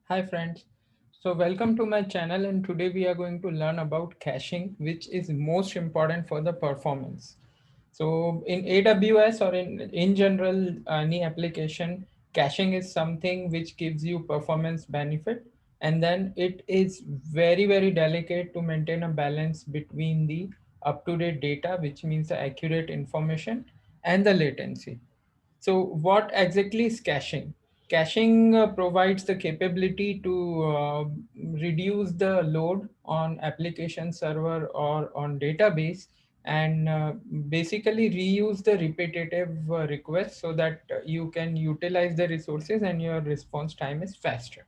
Hi friends. So welcome to my channel and today we are going to learn about caching, which is most important for the performance. So in AWS or in general any application, caching is something which gives you performance benefit, and then it is very delicate to maintain a balance between the up-to-date data, which means the accurate information, and the latency. So what exactly is caching? Caching provides the capability to reduce the load on application server or on database, and basically reuse the repetitive requests so that you can utilize the resources and your response time is faster.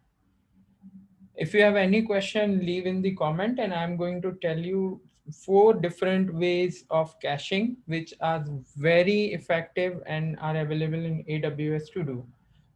If you have any question, leave in the comment, and I'm going to tell you four different ways of caching, which are very effective and are available in AWS to do.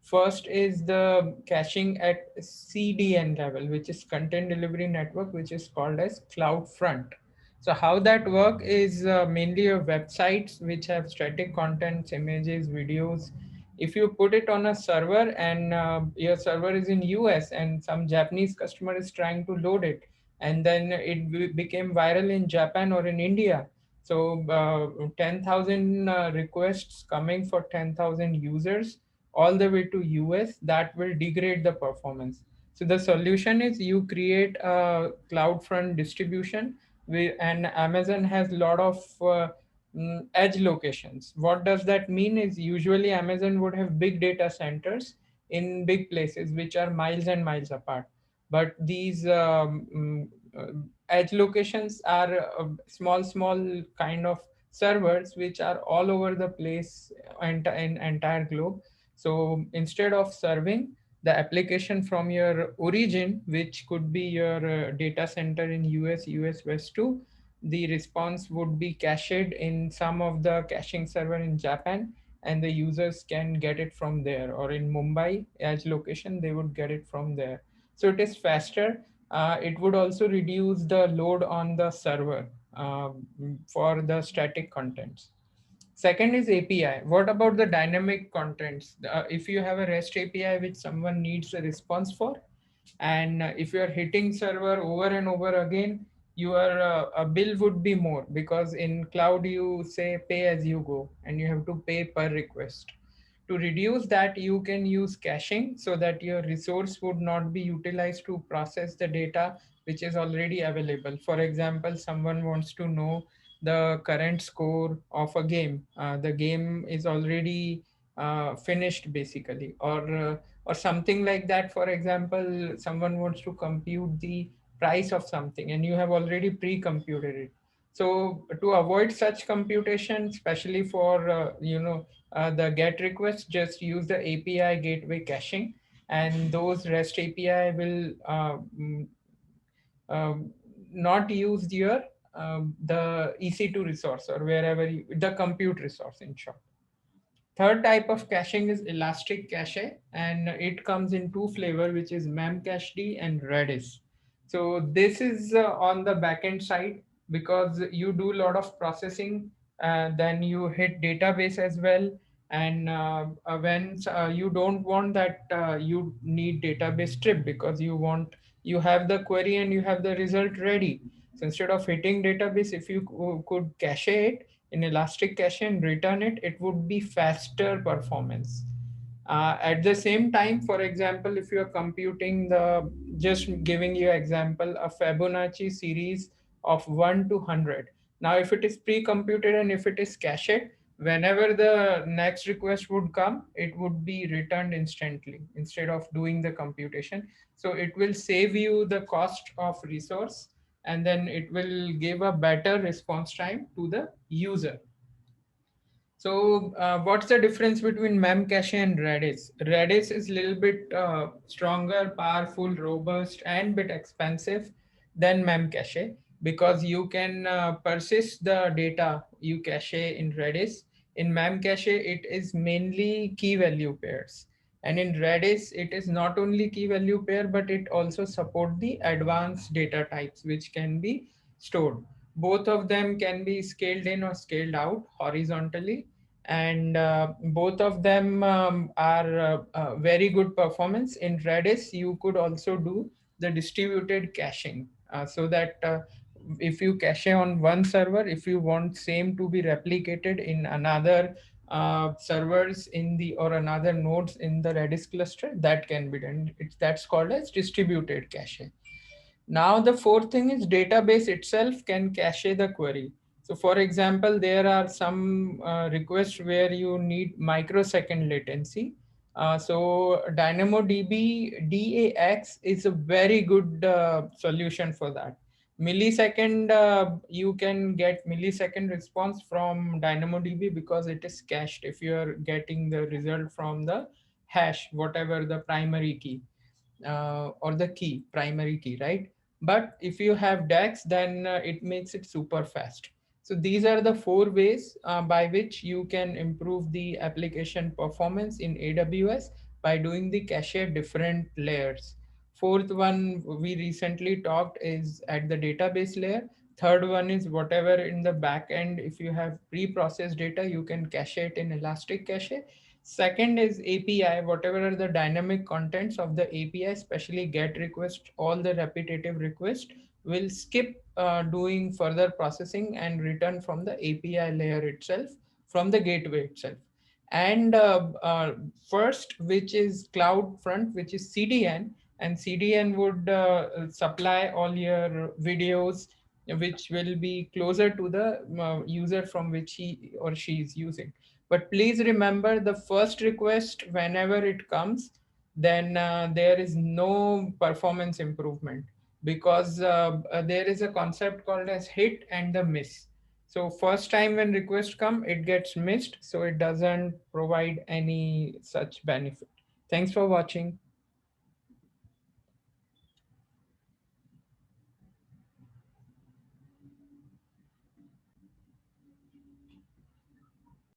First is the caching at CDN level, which is Content Delivery Network, which is called as CloudFront. So how that work is mainly your websites which have static contents, images, videos. If you put it on a server and your server is in US and some Japanese customer is trying to load it, and then it became viral in Japan or in India. So 10,000 requests coming for 10,000 users all the way to US, that will degrade the performance. So the solution is you create a CloudFront distribution, and Amazon has a lot of edge locations. What does that mean is usually Amazon would have big data centers in big places which are miles and miles apart. But these edge locations are small kind of servers which are all over the place in entire globe. So instead of serving the application from your origin, which could be your data center in US West 2, the response would be cached in some of the caching server in Japan, and the users can get it from there, or in Mumbai edge location they would get it from there. So it is faster. It would also reduce the load on the server for the static contents. Second is API. What about the dynamic contents? If you have a REST API which someone needs a response for, and if you are hitting server over and over again, your bill would be more, because in cloud you say pay as you go and you have to pay per request. To reduce that, you can use caching so that your resource would not be utilized to process the data which is already available. For example, someone wants to know the current score of a game. The game is already finished basically, or something like that. For example, someone wants to compute the price of something and you have already pre-computed it. So to avoid such computation, especially for the GET request, just use the API gateway caching, and those REST API will um, not use your the EC2 resource, or wherever the compute resource in short. Third type of caching is elastic cache, and it comes in two flavor, which is Memcached and Redis. So this is on the backend side, because you do a lot of processing, then you hit database as well, and when you don't want that, you need database trip, because you have the query and you have the result ready. So instead of hitting database, if you could cache it in elastic cache and return it, it would be faster performance. At the same time, for example, if you are computing the, just giving you example, a Fibonacci series of 1 to 100. Now if it is pre-computed and if it is cached, whenever the next request would come, it would be returned instantly instead of doing the computation. So it will save you the cost of resource, and then it will give a better response time to the user. So, what's the difference between Memcache and Redis? Redis is a little bit stronger, powerful, robust, and bit expensive than Memcache, because you can persist the data you cache in Redis. In Memcache, it is mainly key value pairs, and in Redis, it is not only key value pair, but it also support the advanced data types which can be stored. Both of them can be scaled in or scaled out horizontally, and both of them are very good performance. In Redis, you could also do the distributed caching, so that if you cache on one server, if you want same to be replicated in another servers in the or another nodes in the Redis cluster, that can be done. That's called as distributed caching. Now the fourth thing is database itself can cache the query. So for example, there are some requests where you need microsecond latency. So DynamoDB DAX is a very good solution for that. Millisecond, you can get millisecond response from DynamoDB because it is cached if you are getting the result from the hash, whatever the primary key or the key, primary key, right? But if you have DAX, then it makes it super fast. So these are the four ways by which you can improve the application performance in AWS by doing the cache at different layers. Fourth one we recently talked is at the database layer. Third one is whatever in the back end, if you have pre-processed data, you can cache it in Elastic Cache. Second is API, whatever are the dynamic contents of the API, especially GET request, all the repetitive request will skip doing further processing and return from the API layer itself, from the gateway itself. And first, which is Cloud Front, which is CDN, and CDN would supply all your videos, which will be closer to the user from which he or she is using. But please remember, the first request, whenever it comes, then there is no performance improvement, because there is a concept called as hit and the miss. So first time when request come, it gets missed, so it doesn't provide any such benefit. Thanks for watching.